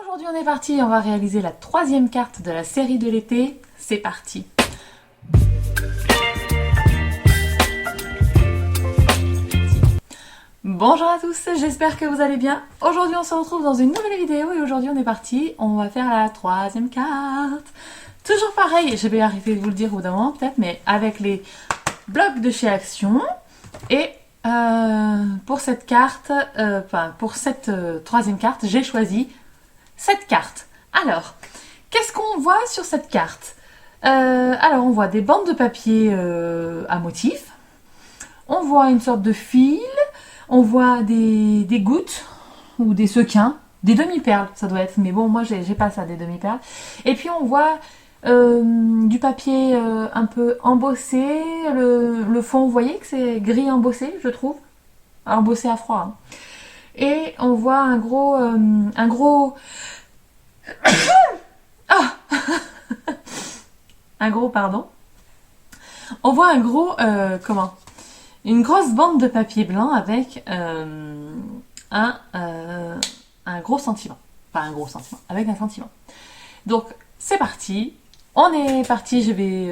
Aujourd'hui on est parti, on va réaliser la troisième carte de la série de l'été. C'est parti. Bonjour à tous, j'espère que vous allez bien. Aujourd'hui on se retrouve dans une nouvelle vidéo et aujourd'hui on est parti, on va faire la troisième carte. Toujours pareil, je vais arrêter de vous le dire au bout d'un moment peut-être, mais avec les blocs de chez Action. Et pour cette carte, pour cette troisième carte, j'ai choisi cette carte. Alors, qu'est-ce qu'on voit sur cette carte? Alors, on voit des bandes de papier à motifs. On voit une sorte de fil. On voit des gouttes ou des sequins. Des demi-perles, ça doit être. Mais bon, moi, j'ai pas ça, des demi-perles. Et puis, on voit du papier un peu embossé. Le fond, vous voyez que c'est gris embossé, je trouve. Embossé à froid. Hein. Et on voit un gros... Ah un gros, pardon. On voit un gros... Une grosse bande de papier blanc avec un gros sentiment. Pas un gros sentiment, avec un sentiment. Donc, c'est parti. On est parti, je vais...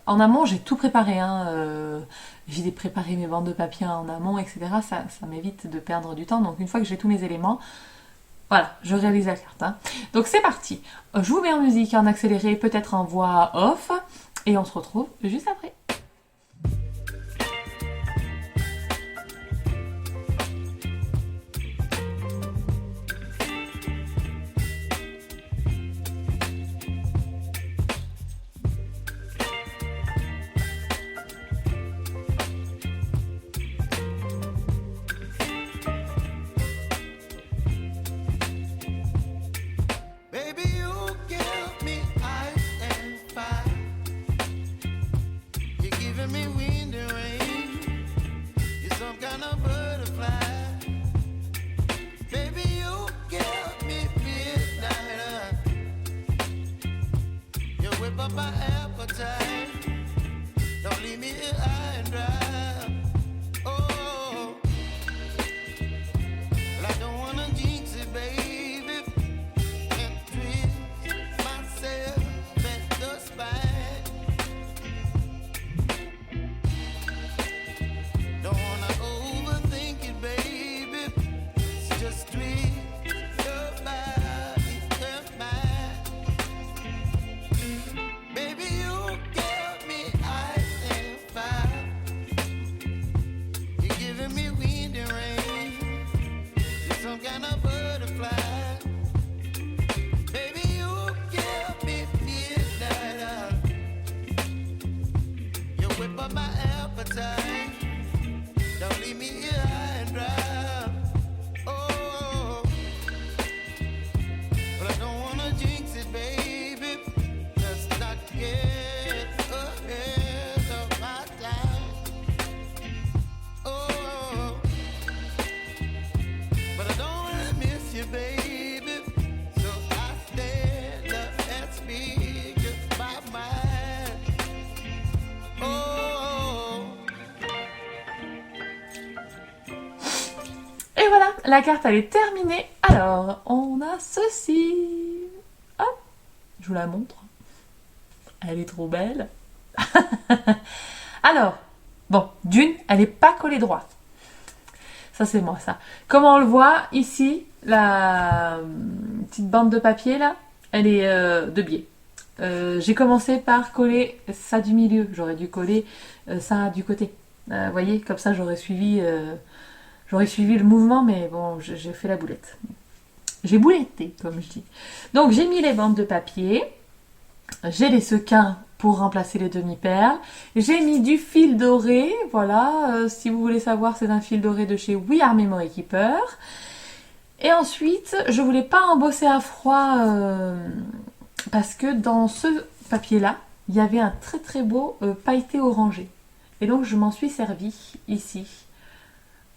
en amont, j'ai tout préparé. J'ai préparé mes bandes de papier en amont, etc. Ça m'évite de perdre du temps. Donc, une fois que j'ai tous mes éléments, voilà, je réalise la carte. Hein. Donc, c'est parti. Je vous mets en musique, en accéléré, peut-être en voix off. Et on se retrouve juste après. My appetite, don't leave me here high and dry. Oh, well, I don't wanna jinx it, baby, and twist myself at the spine. Don't wanna overthink it, baby. It's just twist your body and mine. Baby, you give me ice and fire. You're giving me wind and rain. You're some kind of butterfly. Baby, you give me midnight. You whip up my appetite. Don't leave me here high and dry. Oh, but I don't wanna jinx it, baby. Get ahead of my time. Oh, but I don't wanna miss you, baby. So I stand up and speak just my mind. Oh. Et voilà, la carte elle est terminée. Alors, on a ceci. Hop, je vous la montre. Elle est trop belle. Alors, bon, d'une, elle n'est pas collée droit. Ça, c'est moi, ça. Comme on le voit, ici, la petite bande de papier, là, elle est de biais. J'ai commencé par coller ça du milieu. J'aurais dû coller ça du côté. Vous voyez, comme ça, j'aurais suivi le mouvement, mais bon, j'ai fait la boulette. J'ai bouletté, comme je dis. Donc, j'ai mis les bandes de papier. J'ai les sequins pour remplacer les demi-perles. J'ai mis du fil doré. Voilà, si vous voulez savoir, c'est un fil doré de chez We Are Memory Keeper. Et ensuite, je voulais pas embosser à froid parce que dans ce papier-là, il y avait un très très beau pailleté orangé. Et donc, je m'en suis servi ici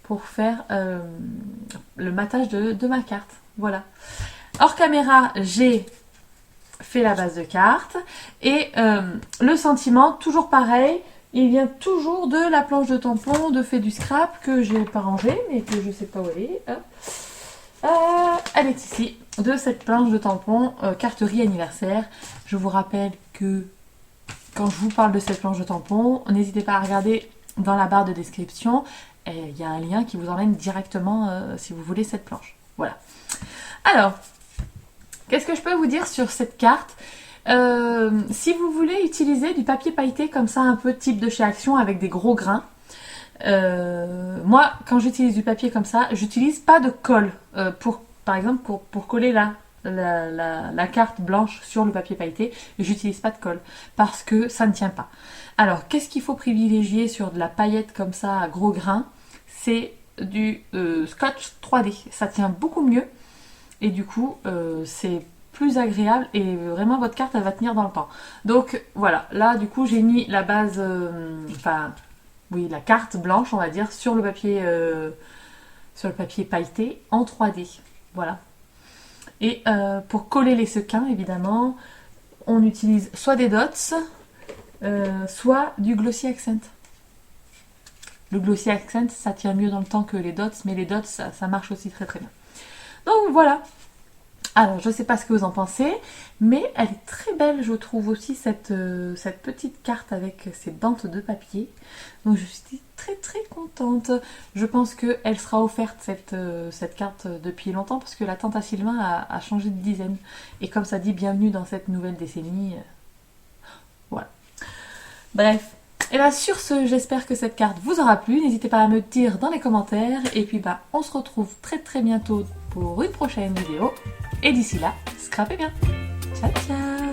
pour faire le matage de ma carte. Voilà. Hors caméra, j'ai fait la base de carte et le sentiment toujours pareil, il vient toujours de la planche de tampon de fait du scrap que j'ai pas rangé mais que je sais pas où elle est. Elle est ici, de cette planche de tampons, carterie anniversaire. Je vous rappelle que quand je vous parle de cette planche de tampons, n'hésitez pas à regarder dans la barre de description. Il y a un lien qui vous emmène directement si vous voulez cette planche. Voilà. Alors, qu'est-ce que je peux vous dire sur cette carte ? Si vous voulez utiliser du papier pailleté comme ça, un peu type de chez Action avec des gros grains, moi, quand j'utilise du papier comme ça, j'utilise pas de colle par exemple, pour coller la carte blanche sur le papier pailleté, j'utilise pas de colle parce que ça ne tient pas. Alors, qu'est-ce qu'il faut privilégier sur de la paillette comme ça à gros grains ? C'est du scotch 3D. Ça tient beaucoup mieux et du coup, c'est plus agréable et vraiment votre carte elle va tenir dans le temps. Donc voilà, là du coup j'ai mis la base, la carte blanche on va dire sur le papier pailleté en 3D. Voilà. Et pour coller les sequins évidemment, on utilise soit des dots, soit du glossy accent. Le glossy accent ça tient mieux dans le temps que les dots, mais les dots ça marche aussi très très bien. Donc voilà. Alors, je ne sais pas ce que vous en pensez, mais elle est très belle, je trouve aussi, cette petite carte avec ses bandes de papier. Donc, je suis très très contente. Je pense qu'elle sera offerte, cette carte, depuis longtemps, parce que la tante à Sylvain a changé de dizaine. Et comme ça dit, bienvenue dans cette nouvelle décennie. Voilà. Bref. Et là, sur ce, j'espère que cette carte vous aura plu. N'hésitez pas à me dire dans les commentaires. Et puis, on se retrouve très très bientôt pour une prochaine vidéo. Et d'ici là, scrapez bien. Ciao, ciao!